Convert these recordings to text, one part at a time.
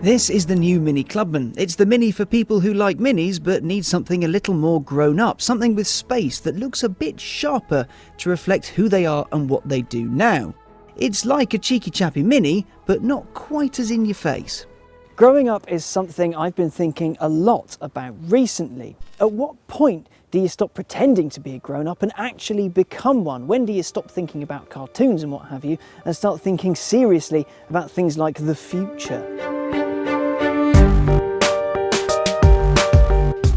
This is the new Mini Clubman. It's the Mini for people who like minis but need something a little more grown up, something with space that looks a bit sharper to reflect who they are and what they do now. It's like a cheeky chappy Mini, but not quite as in your face. Growing up is something I've been thinking a lot about recently. At what point do you stop pretending to be a grown-up and actually become one? When do you stop thinking about cartoons and what have you and start thinking seriously about things like the future?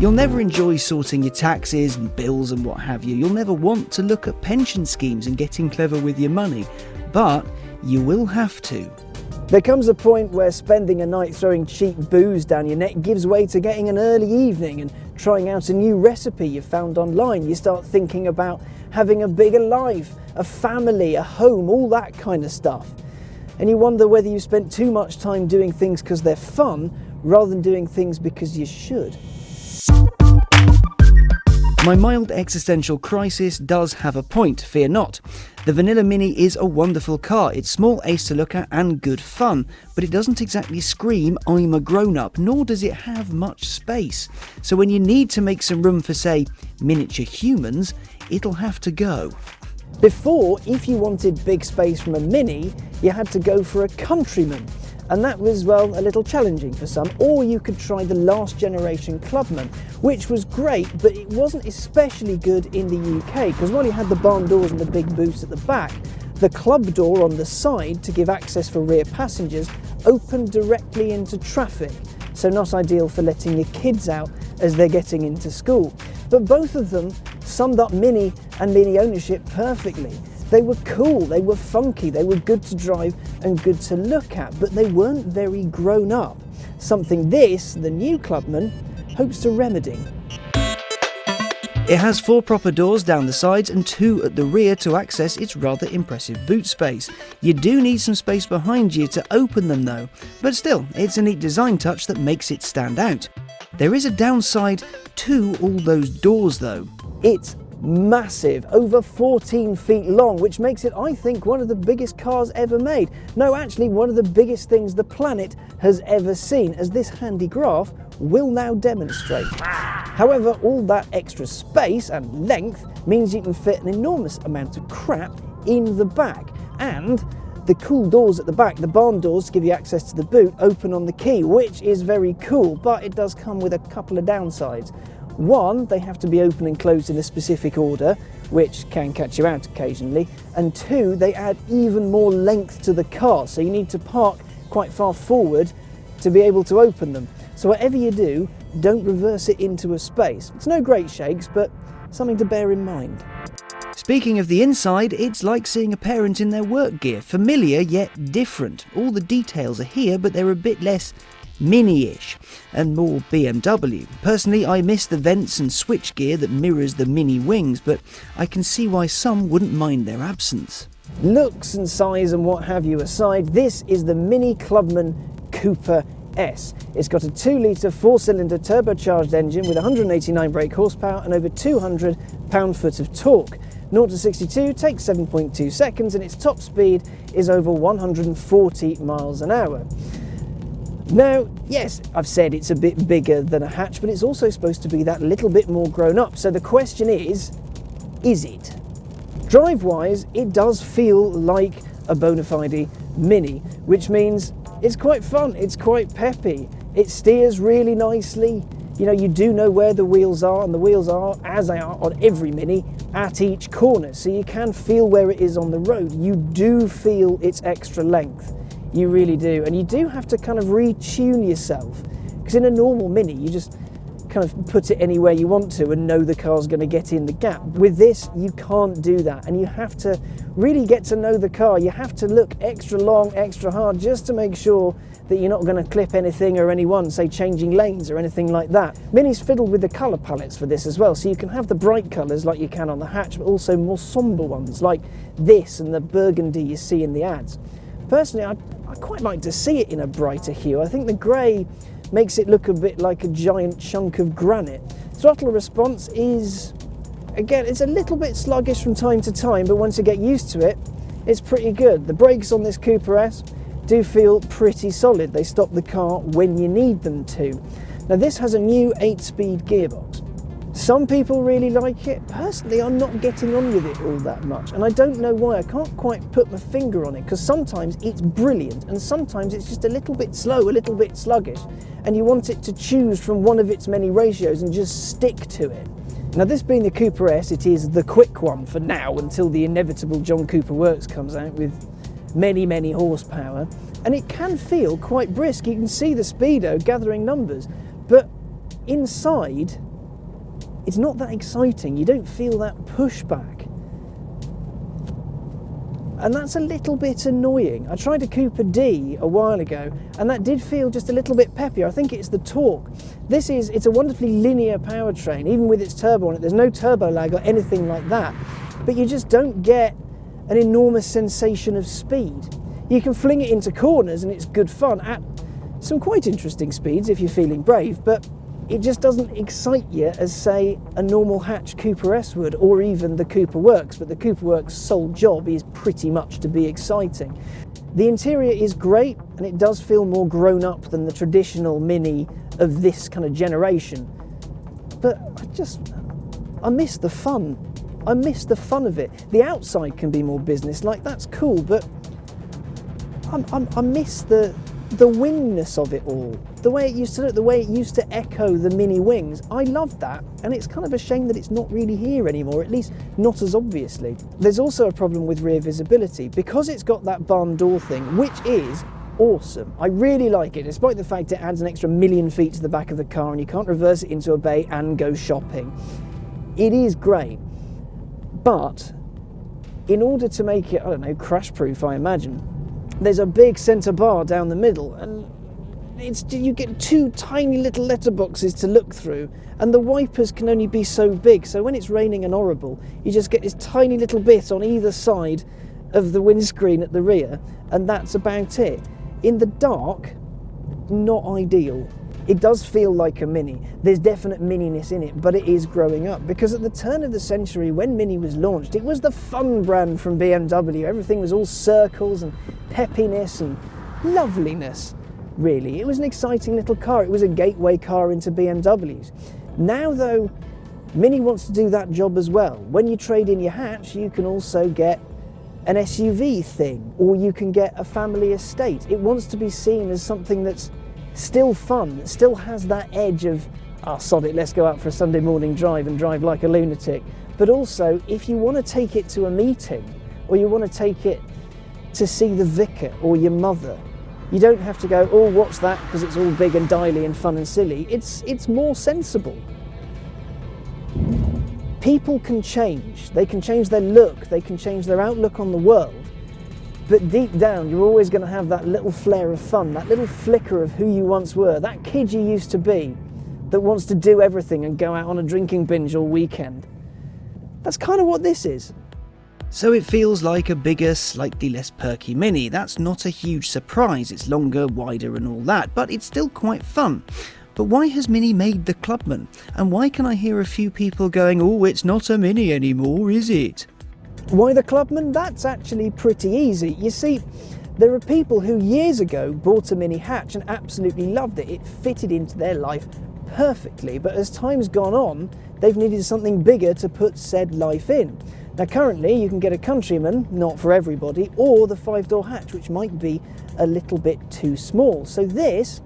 You'll never enjoy sorting your taxes and bills and what have you. You'll never want to look at pension schemes and getting clever with your money, but you will have to. There comes a point where spending a night throwing cheap booze down your neck gives way to getting an early evening and trying out a new recipe you found online. You start thinking about having a bigger life, a family, a home, all that kind of stuff. And you wonder whether you spent too much time doing things because they're fun rather than doing things because you should. My mild existential crisis does have a point, fear not. The vanilla Mini is a wonderful car. It's small, ace to look at and good fun, but it doesn't exactly scream I'm a grown-up, nor does it have much space. So when you need to make some room for, say, miniature humans, it'll have to go. Before, if you wanted big space from a Mini, you had to go for a Countryman. And that was, well, a little challenging for some. Or you could try the last generation Clubman, which was great, but it wasn't especially good in the UK, because while you had the barn doors and the big booths at the back, the club door on the side to give access for rear passengers opened directly into traffic, so not ideal for letting your kids out as they're getting into school. But both of them summed up Mini and Mini ownership perfectly. They were cool, they were funky, they were good to drive and good to look at, but they weren't very grown up. Something this, the new Clubman, hopes to remedy. It has 4 proper doors down the sides and 2 at the rear to access its rather impressive boot space. You do need some space behind you to open them though, but still, it's a neat design touch that makes it stand out. There is a downside to all those doors though. It's massive, over 14 feet long, which makes it, I think, one of the biggest cars ever made. No, actually, one of the biggest things the planet has ever seen, as this handy graph will now demonstrate. However, all that extra space and length means you can fit an enormous amount of crap in the back. And the cool doors at the back, the barn doors to give you access to the boot, open on the key, which is very cool, but it does come with a couple of downsides. One, they have to be open and closed in a specific order, which can catch you out occasionally. And 2, they add even more length to the car, so you need to park quite far forward to be able to open them. So whatever you do, don't reverse it into a space. It's no great shakes, but something to bear in mind. Speaking of the inside, it's like seeing a parent in their work gear, familiar yet different. All the details are here, but they're a bit less Mini-ish and more BMW. Personally, I miss the vents and switchgear that mirrors the Mini wings, but I can see why some wouldn't mind their absence. Looks and size and what have you aside, this is the Mini Clubman Cooper S. It's got a 2-litre 4-cylinder turbocharged engine with 189 brake horsepower and over 200 pound-foot of torque. 0 to 62 takes 7.2 seconds and its top speed is over 140 miles an hour. Now, yes, I've said it's a bit bigger than a hatch, but it's also supposed to be that little bit more grown up. So the question is it? Drive-wise, it does feel like a bona fide Mini, which means it's quite fun, it's quite peppy, it steers really nicely. You know, you do know where the wheels are, and the wheels are, as they are on every Mini, at each corner, so you can feel where it is on the road. You do feel its extra length. You really do, and you do have to kind of retune yourself, because in a normal Mini you just kind of put it anywhere you want to and know the car's going to get in the gap. With this you can't do that, and you have to really get to know the car. You have to look extra long, extra hard, just to make sure that you're not going to clip anything or anyone, say changing lanes or anything like that. Mini's fiddled with the colour palettes for this as well, so you can have the bright colours like you can on the hatch, but also more sombre ones like this and the burgundy you see in the ads. Personally, I quite like to see it in a brighter hue. I think the grey makes it look a bit like a giant chunk of granite. Throttle response is, again, it's a little bit sluggish from time to time, but once you get used to it, it's pretty good. The brakes on this Cooper S, do feel pretty solid. They stop the car when you need them to. Now this has a new 8-speed gearbox. Some people really like it. Personally, I'm not getting on with it all that much, and I don't know why. I can't quite put my finger on it, because sometimes it's brilliant and sometimes it's just a little bit slow, a little bit sluggish, and you want it to choose from one of its many ratios and just stick to it. Now this being the Cooper S, it is the quick one for now, until the inevitable John Cooper Works comes out with many horsepower, and it can feel quite brisk. You can see the speedo gathering numbers, but inside it's not that exciting. You don't feel that pushback, and that's a little bit annoying. I tried a Cooper D a while ago, and that did feel just a little bit peppier. I think it's the torque. It's a wonderfully linear powertrain, even with its turbo on it. There's no turbo lag or anything like that, but you just don't get an enormous sensation of speed. You can fling it into corners and it's good fun at some quite interesting speeds if you're feeling brave, but it just doesn't excite you as, say, a normal hatch Cooper S would, or even the Cooper Works. But the Cooper Works' sole job is pretty much to be exciting. The interior is great, and it does feel more grown up than the traditional Mini of this kind of generation. But I miss the fun. I miss the fun of it. The outside can be more business-like, that's cool, but I miss the windness of it all. The way it used to look, the way it used to echo the Mini wings. I loved that, and it's kind of a shame that it's not really here anymore, at least not as obviously. There's also a problem with rear visibility, because it's got that barn door thing, which is awesome. I really like it, despite the fact it adds an extra 1,000,000 feet to the back of the car and you can't reverse it into a bay and go shopping. It is great, but in order to make it, I don't know, crash proof, I imagine, there's a big centre bar down the middle, and you get two tiny little letterboxes to look through, and the wipers can only be so big, so when it's raining and horrible, you just get this tiny little bit on either side of the windscreen at the rear, and that's about it. In the dark, not ideal. It does feel like a Mini. There's definite Mininess in it, but it is growing up, because at the turn of the century, when Mini was launched, it was the fun brand from BMW. Everything was all circles and peppiness and loveliness, really. It was an exciting little car. It was a gateway car into BMWs. Now, though, Mini wants to do that job as well. When you trade in your hatch, you can also get an SUV thing, or you can get a family estate. It wants to be seen as something that's still fun, that still has that edge of, sod it, let's go out for a Sunday morning drive and drive like a lunatic. But also, if you want to take it to a meeting, or you want to take it to see the vicar or your mother, you don't have to go, oh, what's that, because it's all big and dialy and fun and silly. It's more sensible. People can change. They can change their look, they can change their outlook on the world, but deep down you're always going to have that little flare of fun, that little flicker of who you once were, that kid you used to be that wants to do everything and go out on a drinking binge all weekend. That's kind of what this is. So it feels like a bigger, slightly less perky Mini. That's not a huge surprise. It's longer, wider and all that, but it's still quite fun. But why has Mini made the Clubman? And why can I hear a few people going, oh, it's not a Mini anymore, is it? Why the Clubman? That's actually pretty easy. You see, there are people who years ago bought a Mini hatch and absolutely loved it. It fitted into their life perfectly, but as time's gone on, they've needed something bigger to put said life in. Now currently you can get a Countryman, not for everybody, or the 5-door hatch, which might be a little bit too small. So this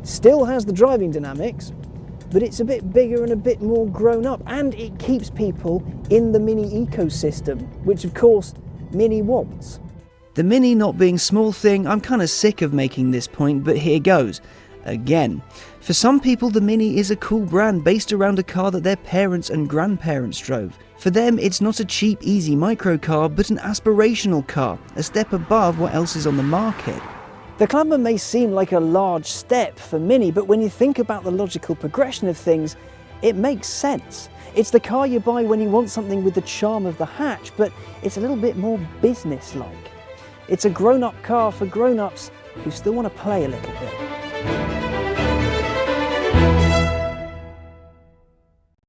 still has the driving dynamics, but it's a bit bigger and a bit more grown up, and it keeps people in the Mini ecosystem, which of course Mini wants. The Mini not being small thing, I'm kind of sick of making this point, but here goes. Again. For some people, the Mini is a cool brand based around a car that their parents and grandparents drove. For them, it's not a cheap, easy microcar, but an aspirational car, a step above what else is on the market. The Clubman may seem like a large step for Mini, but when you think about the logical progression of things, it makes sense. It's the car you buy when you want something with the charm of the hatch, but it's a little bit more business-like. It's a grown-up car for grown-ups who still want to play a little bit.